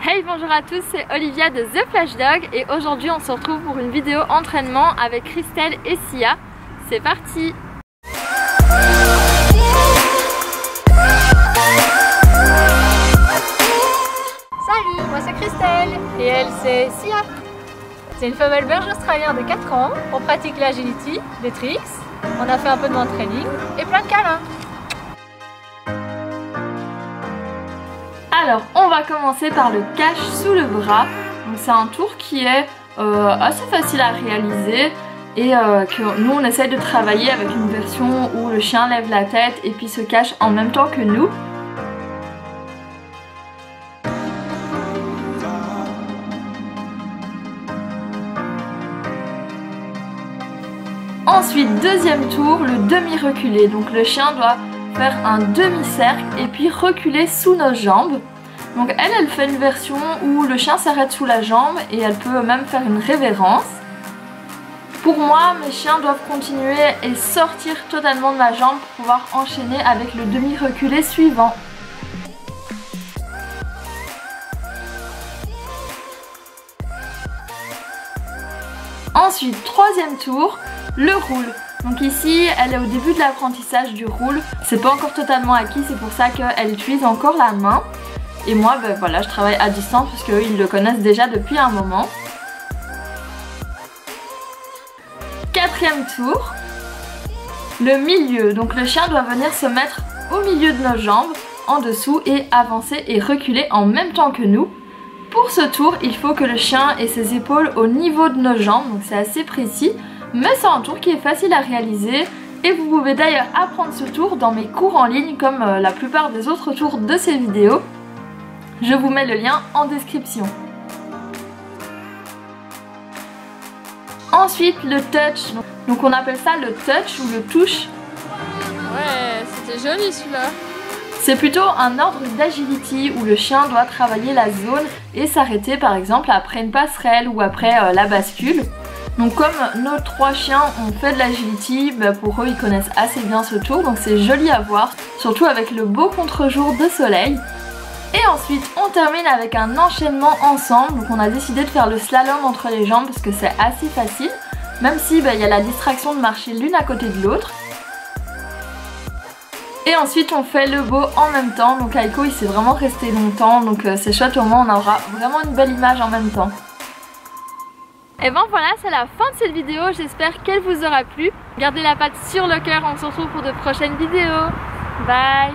Hey, bonjour à tous, c'est Olivia de The Flash Dog et aujourd'hui on se retrouve pour une vidéo entraînement avec Christelle et Sia. C'est parti! Salut, moi c'est Christelle et elle c'est Sia. C'est une femelle belge australienne de 4 ans. On pratique l'agility, des tricks, on a fait un peu de training et plein de câlins. Alors on va commencer par le cache sous le bras. C'est un tour qui est assez facile à réaliser et que nous on essaye de travailler avec une version où le chien lève la tête et puis se cache en même temps que nous. Ensuite, deuxième tour, le demi-reculé. Donc le chien doit faire un demi-cercle et puis reculer sous nos jambes. Donc elle fait une version où le chien s'arrête sous la jambe et elle peut même faire une révérence. Pour moi, mes chiens doivent continuer et sortir totalement de ma jambe pour pouvoir enchaîner avec le demi-reculé suivant. Ensuite, troisième tour, le roule. Donc ici, elle est au début de l'apprentissage du roule. C'est pas encore totalement acquis, c'est pour ça qu'elle utilise encore la main. Et moi, ben voilà, je travaille à distance parce qu'eux, ils le connaissent déjà depuis un moment. Quatrième tour, le milieu. Donc le chien doit venir se mettre au milieu de nos jambes, en dessous, et avancer et reculer en même temps que nous. Pour ce tour, il faut que le chien ait ses épaules au niveau de nos jambes, donc c'est assez précis. Mais c'est un tour qui est facile à réaliser et vous pouvez d'ailleurs apprendre ce tour dans mes cours en ligne comme la plupart des autres tours de ces vidéos. Je vous mets le lien en description. Ensuite, le touch. Donc on appelle ça le touch ou le touche. Ouais, c'était joli celui-là. C'est plutôt un ordre d'agility où le chien doit travailler la zone et s'arrêter par exemple après une passerelle ou après la bascule. Donc comme nos trois chiens ont fait de l'agility, pour eux ils connaissent assez bien ce tour, donc c'est joli à voir, surtout avec le beau contre-jour de soleil. Et ensuite on termine avec un enchaînement ensemble, donc on a décidé de faire le slalom entre les jambes parce que c'est assez facile, même si y a la distraction de marcher l'une à côté de l'autre. Et ensuite on fait le beau en même temps, donc Aiko il s'est vraiment resté longtemps, donc c'est chouette, au moins on aura vraiment une belle image en même temps. Et ben voilà, c'est la fin de cette vidéo, j'espère qu'elle vous aura plu. Gardez la patte sur le cœur, on se retrouve pour de prochaines vidéos. Bye!